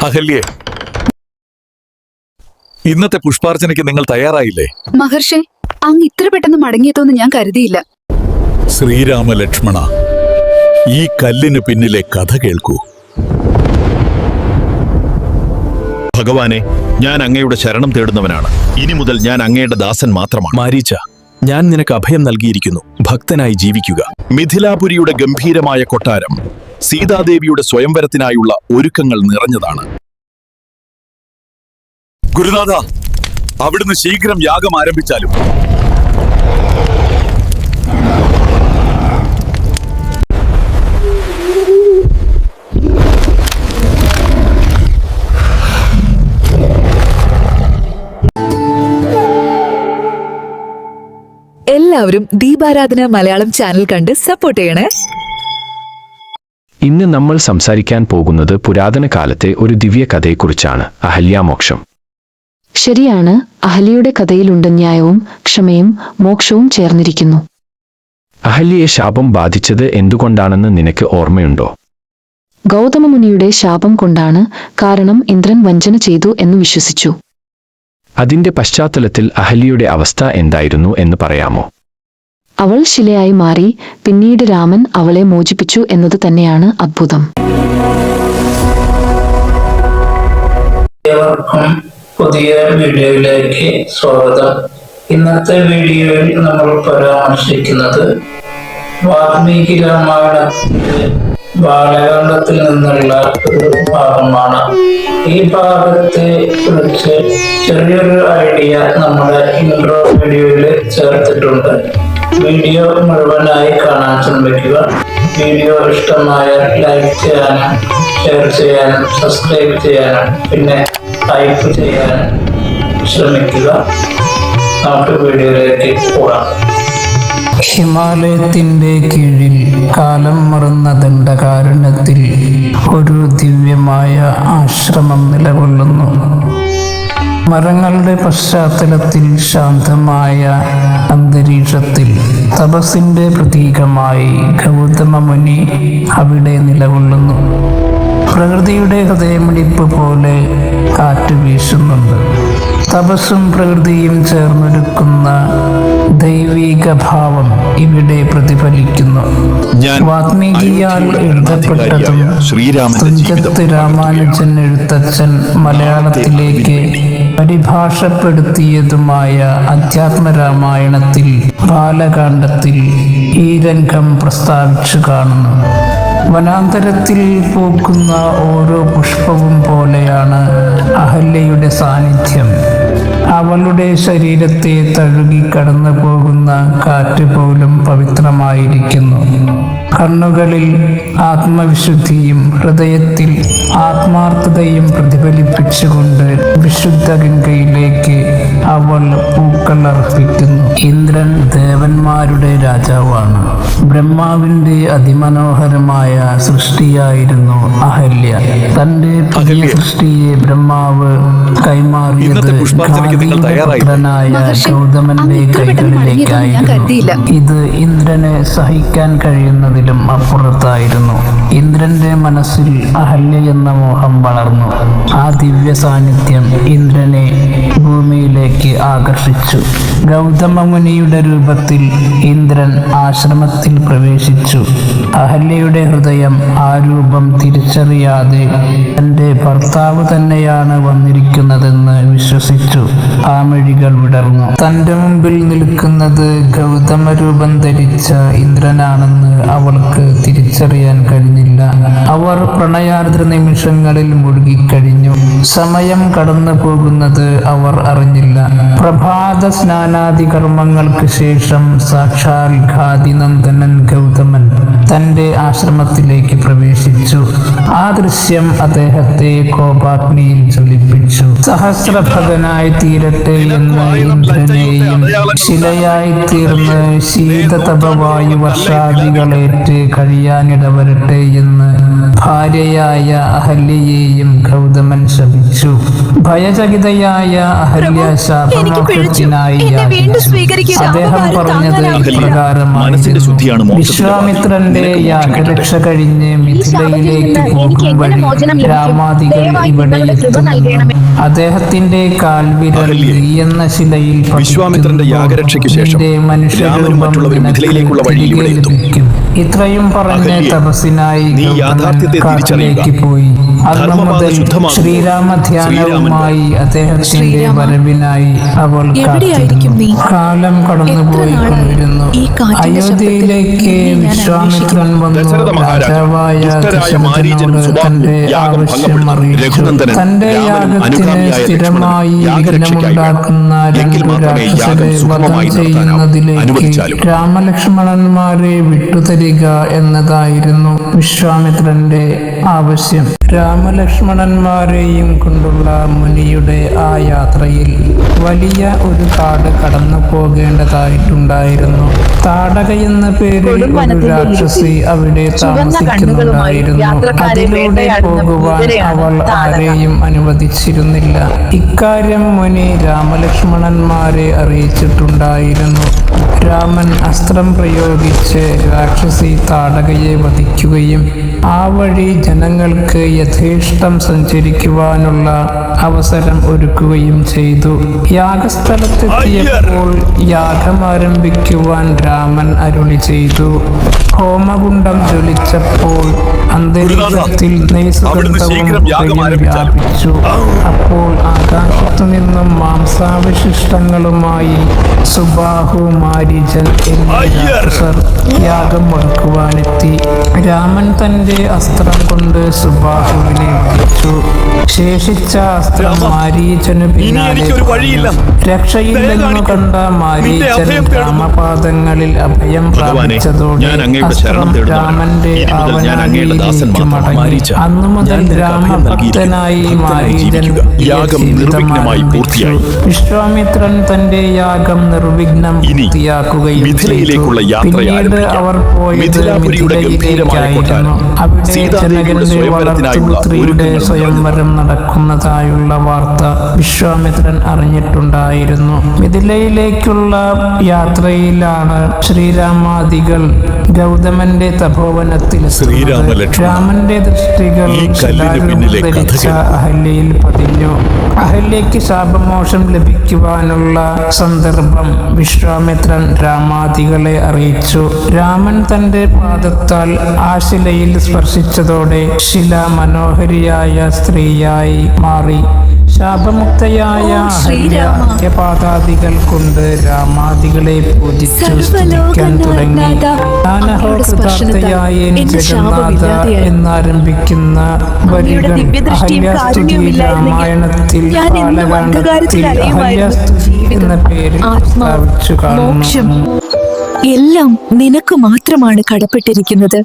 അഹല്യേ, ഇന്നത്തെ പുഷ്പാർച്ചനയ്ക്ക് നിങ്ങൾ തയ്യാറായില്ലേ? മഹർഷേ, അങ്ങ് ഇത്ര പെട്ടെന്ന് മടങ്ങിയെത്തുമെന്ന് ഞാൻ കരുതിയില്ല. ശ്രീരാമ ലക്ഷ്മണ, ഈ കല്ലിന് പിന്നിലെ കഥ കേൾക്കൂ. ഭഗവാനെ, ഞാൻ അങ്ങയുടെ ശരണം തേടുന്നവനാണ്. ഇനി മുതൽ ഞാൻ അങ്ങയുടെ ദാസൻ മാത്രമാണ്. മാരീച്ച, ഞാൻ നിനക്ക് അഭയം നൽകിയിരിക്കുന്നു. ഭക്തനായി ജീവിക്കുക. മിഥിലാപുരിയുടെ ഗംഭീരമായ കൊട്ടാരം സീതാദേവിയുടെ സ്വയംവരത്തിനായുള്ള ഒരുക്കങ്ങൾ നിറഞ്ഞതാണ്. ഗുരുനാഥ, അവിടുന്ന് ശീഘ്രം യാഗം ആരംഭിച്ചാലും. എല്ലാവരും ദീപാരാധന മലയാളം ചാനൽ കണ്ട് സപ്പോർട്ട് ചെയ്യണേ. ഇന്ന് നമ്മൾ സംസാരിക്കാൻ പോകുന്നത് പുരാതന കാലത്തെ ഒരു ദിവ്യ കഥയെക്കുറിച്ചാണ്, അഹല്യാമോക്ഷം. ശരിയാണ്, അഹല്യയുടെ കഥയിലുണ്ട് ന്യായവും ക്ഷമയും മോക്ഷവും ചേർന്നിരിക്കുന്നു. അഹല്യയെ ശാപം ബാധിച്ചത് എന്തുകൊണ്ടാണെന്ന് നിനക്ക് ഓർമ്മയുണ്ടോ? ഗൗതമമുനിയുടെ ശാപം കൊണ്ടാണ്. കാരണം ഇന്ദ്രൻ വഞ്ചന ചെയ്തു എന്ന് വിശ്വസിച്ചു. അതിന്റെ പശ്ചാത്തലത്തിൽ അഹല്യയുടെ അവസ്ഥ എന്തായിരുന്നു എന്ന് പറയാമോ? അവൾ ശിലയായി മാറി. പിന്നീട് രാമൻ അവളെ മോചിപ്പിച്ചു എന്നത് തന്നെയാണ് അത്ഭുതം. ഏവർക്കും പുതിയ വീഡിയോയിലേക്ക് സ്വാഗതം. ഇന്നത്തെ വീഡിയോയിൽ നമ്മൾ പരാമർശിക്കുന്നത് വാൽമീകി രാമായണത്തിലെ ബാലകാണ്ഡത്തിൽ നിന്നുള്ള ഒരു ഭാഗമാണ്. ഈ ഭാഗത്തെ കുറിച്ച് ചെറിയൊരു ഐഡിയ നമ്മുടെ ഇൻട്രോ വീഡിയോയിൽ ചേർത്തിട്ടുണ്ട്. വീഡിയോ മുഴുവനായി കാണാൻ ശ്രമിക്കുക. വീഡിയോ ഇഷ്ടമായാൽ ലൈക്ക് ചെയ്യാനും ഷെയർ ചെയ്യാനും സബ്സ്ക്രൈബ് ചെയ്യാനും പിന്നെ ടൈപ്പ് ചെയ്യാനും ശ്രമിക്കുക. നമുക്ക് വീഡിയോയിലേക്ക് പോകാം. ഹിമാലയത്തിന്റെ കീഴിൽ കാലം മറന്ന ദണ്ഡകാരണ്യത്തിൽ ഒരു ദിവ്യമായ ആശ്രമം നിലകൊള്ളുന്നു. മരങ്ങളുടെ പശ്ചാത്തലത്തിൽ ശാന്തമായ അന്തരീക്ഷത്തിൽ തപസ്സിന്റെ പ്രതീകമായി ഗൗതമമുനി അവിടെ നിലകൊള്ളുന്നു. പ്രകൃതിയുടെ ഹൃദയമിടിപ്പ് പോലെ കാറ്റ് വീശുന്നുണ്ട്. തപസ്സും പ്രകൃതിയും ചേർന്നൊരുക്കുന്ന ദൈവിക ഭാവം ഇവിടെ പ്രതിഫലിക്കുന്നു. വാത്മീകിയാൽ എഴുതപ്പെട്ടതും തുഞ്ചത്ത് രാമാനുജൻ എഴുത്തച്ഛൻ മലയാളത്തിലേക്ക് പരിഭാഷപ്പെടുത്തിയതുമായ അധ്യാത്മരാമായണത്തിൽ ബാലകാണ്ഡത്തിൽ ഈ രംഗം പ്രസ്താവിച്ചു കാണുന്നു. വനാന്തരത്തിൽ പൂക്കുന്ന ഓരോ പുഷ്പവും പോലെയാണ് അഹല്യയുടെ സാന്നിധ്യം. അവളുടെ ശരീരത്തെ തഴുകി കടന്നു പോകുന്ന കാറ്റ് പോലും പവിത്രമായിരിക്കുന്നു. കണ്ണുകളിൽ ആത്മവിശുദ്ധിയും ഹൃദയത്തിൽ ആത്മാർത്ഥതയും പ്രതിഫലിപ്പിച്ചുകൊണ്ട് വിശുദ്ധ ഗംഗയിലേക്ക് അവൾ പൂക്കൾ അർപ്പിക്കുന്നു. ഇന്ദ്രൻ ദേവന്മാരുടെ രാജാവാണ്. ബ്രഹ്മാവിന്റെ അതിമനോഹരമായ സൃഷ്ടിയായിരുന്നു അഹല്യ. തന്റെ പുതിയ സൃഷ്ടിയെ ബ്രഹ്മാവ് കൈമാറിയത് പുത്രനായ ഗൗതമന്റെ കൈകളിലേക്കായിരുന്നു. ഇത് ഇന്ദ്രന് സഹിക്കാൻ കഴിയുന്നതിലും അപ്പുറത്തായിരുന്നു. ഇന്ദ്രന്റെ മനസ്സിൽ അഹല്യ എന്ന മോഹം വളർന്നു. ആ ദിവ്യ സാന്നിധ്യം ഇന്ദ്രനെ ഭൂമിയിലേക്ക് ആകർഷിച്ചു. ഗൗതമമുനിയുടെ രൂപത്തിൽ ഇന്ദ്രൻ ആശ്രമത്തിൽ പ്രവേശിച്ചു. അഹല്യയുടെ ഹൃദയം ആ രൂപം തിരിച്ചറിയാതെ തന്റെ ഭർത്താവ് തന്നെയാണ് വന്നിരിക്കുന്നതെന്ന് വിശ്വസിച്ചു. ആ മിഴികൾ വിടർന്നു. തന്റെ മുമ്പിൽ നിൽക്കുന്നത് ഗൗതമ രൂപം ധരിച്ച ഇന്ദ്രനാണെന്ന് അവൾക്ക് തിരിച്ചറിയാൻ കഴിഞ്ഞില്ല. അവർ പ്രണയാർദ്ര നിമിഷങ്ങളിൽ മുഴുകിക്കഴിഞ്ഞു. സമയം കടന്നു പോകുന്നത് അവർ അറിഞ്ഞില്ല. പ്രഭാത സ്നാനാദി കർമ്മങ്ങൾക്ക് ശേഷം സാക്ഷാൽ ഘാതിനന്ദനൻ ഗൗതമൻ തന്റെ ആശ്രമത്തിലേക്ക് പ്രവേശിച്ചു. ആ ദൃശ്യം അദ്ദേഹത്തെ കോപാഗ്നിയിൽ ജ്വലിപ്പിച്ചു. സഹസ്രഭകനായി തീരട്ടെ എന്ന് ഇന്ദ്രനെയും ശിലയായി തീർന്ന് ശീതതപവായു വർഷാദികളേറ്റ വേറിട്ട് കഴിയാനിടവരട്ടെ എന്ന് ഭാര്യയായ അഹല്യയെയും ഗൗതമൻ ശപിച്ചു. ഭയചകിതയായ അഹല്യ ശാപമോക്ഷത്തിനായി യാചിച്ചു. അദ്ദേഹം പറഞ്ഞത് മനസ്സിന്റെ ശുദ്ധിയാണ് ഇപ്രകാരമായിരുന്നു. മോക്ഷത്തിന്റെ വിശ്വാമിത്രന്റെ യാഗരക്ഷ കഴിഞ്ഞ് മിഥിലയിലേക്ക് പോകും വഴി രാമാദികൾ ഇവിടെ എത്തുന്നു. അദ്ദേഹത്തിന്റെ കാൽവിരൽ എന്ന ശിലയിൽ വിശ്വാമിത്രന്റെ യാഗരക്ഷയ്ക്ക് ശേഷം രാമനും മറ്റുള്ളവരും മിഥിലയിലേക്കുള്ള വഴി ഇവിടെ എത്തും. ഇത്രയും പറഞ്ഞ് അഹല്യേ, തപസ്സിനായി നീ യാഥാർത്ഥ്യത്തെ കാട്ടിലേക്ക് പോയി. അന്നു ധർമ്മപാത മുതൽ ശുദ്ധമാകും. ശ്രീരാമധ്യാനവുമായി അദ്ദേഹത്തിന്റെ വരവിനായി അവൾ എവിടെയായിരിക്കും നീ? കാലം കടന്നുപോയിക്കൊണ്ടിരുന്നു. ഈ കാറ്റിന്റെ അയോധ്യയിലേക്ക് വിശ്വാമിത്രൻ വന്നു. ദശരഥ മഹാരാജ രാജാവായ ദുഷ്ടരായ മാരീചനും ദശരഥനോട് സുബാഹുവും തന്റെ യാഗം ആവശ്യം ഭംഗപ്പെടുത്തി. അറിയിച്ചു. രഘുനന്ദനൻ തന്റെ രാമനും യാഗത്തിന് അനുഗാമിയായ സ്ഥിരമായി ലക്ഷ്മണനും യാഗരക്ഷയ്ക്കായി വിഘ്നമുണ്ടാക്കുന്ന എങ്കിൽ രണ്ട് മാത്രമേ യാഗം രാക്ഷസരെ വധം സുഗമമായി നടത്താനാവൂ. ചെയ്യുന്നതിലേക്ക് അനുവദിച്ചാലും. രാമലക്ഷ്മണന്മാരെ വിട്ടുതരിക എന്നതായിരുന്നു വിശ്വാമിത്രന്റെ ആവശ്യം. രാമലക്ഷ്മണന്മാരെയും കൊണ്ടുള്ള മുനിയുടെ ആ യാത്രയിൽ വലിയ ഒരു കാട് കടന്നു പോകേണ്ടതായിട്ടുണ്ടായിരുന്നു. താടക എന്ന പേരിൽ ഒരു രാക്ഷസി അവിടെ താമസിക്കുന്നുണ്ടായിരുന്നു. അതിലൂടെ പോകുവാൻ അവൾ ആരെയും അനുവദിച്ചിരുന്നില്ല. ഇക്കാര്യം മുനി രാമലക്ഷ്മണന്മാരെ അറിയിച്ചിട്ടുണ്ടായിരുന്നു. രാമൻ അസ്ത്രം പ്രയോഗിച്ച് രാക്ഷസി താടകയെ വധിക്കുകയും ആ വഴി ജനങ്ങൾക്ക് യഥേഷ്ടം സഞ്ചരിക്കുവാനുള്ള അവസരം ഒരുക്കുകയും ചെയ്തു. യാഗസ്ഥലത്തെത്തിയപ്പോൾ യാഗം ആരംഭിക്കുവാൻ രാമൻ അരുളി ചെയ്തു. ഹോമകുണ്ഡം ജ്വലിച്ചപ്പോൾ അന്തരീക്ഷത്തിൽ നെയ്സുഗന്ധവും വ്യാപിച്ചു. അപ്പോൾ ആകാശത്തു നിന്നും മാംസാവശിഷ്ടങ്ങളുമായി സുബാഹു, മാരീചൻ എന്നീ രാക്ഷസർ യാഗം മുടക്കുവാനെത്തി. രാമൻ തന്റെ അസ്ത്രം കൊണ്ട് സുബാഹുവിനെ വധിച്ചു. ശേഷിച്ച അസ്ത്രം മാരീചനു പിന്നാലെ രക്ഷയില്ലെന്നു കണ്ട മാരീചൻ രാമപാദങ്ങളിൽ അഭയം പ്രാപിച്ചതോടെ അസ്ത്രം രാമന്റെ ആവനാഴിയിലേക്ക് മടങ്ങി. അന്നു മുതൽ രാമഭക്തനായി മാരീചൻ ജീവിതമായി പൂർത്തിയായി. വിശ്വാമിത്രൻ തന്റെ യാഗം നിർവിഘ്നം പൂർത്തിയാക്കുകയും ചെയ്തു. പിന്നീട് അവർ പോയത് മിഥിലയിലേക്കായിരുന്നു. അവിടെ ജനകന്റെ വളർത്തുപുത്രിയുടെ സ്വയംവരം നടക്കുന്നതായുള്ള വാർത്ത വിശ്വാമിത്രൻ അറിഞ്ഞിട്ടുണ്ടായിരുന്നു. മിഥിലയിലേക്കുള്ള യാത്രയിലാണ് ശ്രീരാമാദികൾ ഗൗതമന്റെ തപോവനത്തിൽ രാമന്റെ ദൃഷ്ടികൾ ധരിച്ച അഹല്യയിൽ പതിഞ്ഞു. അഹല്യയ്ക്ക് ശാപമോക്ഷം ലഭിക്കുവാനുള്ള സന്ദർഭം വിശ്വാമിത്രൻ രാമാദികളെ അറിയിച്ചു. രാമൻ തന്റെ പാദത്താൽ ആ ശിലയിൽ സ്പർശിച്ചതോടെ ശില മനോഹരിയായ സ്ത്രീയായി മാറി. ശാപമുക്തയായ അഹല്യപാദാദികൾ കൊണ്ട് രാമാദികളെ പൂജിച്ചു സ്തുതിക്കാൻ തുടങ്ങി. ജ്ഞാനഹോകൃതാർത്ഥയായ ജഗന്നാഥ എന്നാരംഭിക്കുന്ന വരികൾ അഹല്യാസ്തുതി രാമായണത്തിൽ കാലകാണ്ഡത്തിൽ അഹല്യാസ്തുതി എന്ന പേരിൽ സ്ഥാപിച്ചു കാണുന്നു. എല്ലാം നിനക്ക് മാത്രമാണ് കടപ്പെട്ടിരിക്കുന്നത്.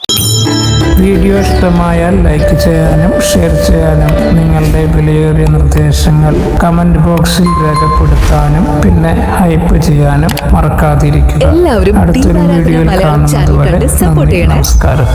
വീഡിയോ ഇഷ്ടമായാൽ ലൈക്ക് ചെയ്യാനും ഷെയർ ചെയ്യാനും നിങ്ങളുടെ വിലയേറിയ നിർദ്ദേശങ്ങൾ കമന്റ് ബോക്സിൽ രേഖപ്പെടുത്താനും പിന്നെ ഹൈപ്പ് ചെയ്യാനും മറക്കാതിരിക്കുക. എല്ലാവരും അടുത്തൊരു ദീപാരാധന വീഡിയോയിൽ മലയാളം കാണുന്നത് ചാനൽ വരെ കണ്ട് സപ്പോർട്ട് ചെയ്യണേ. നമസ്കാരം.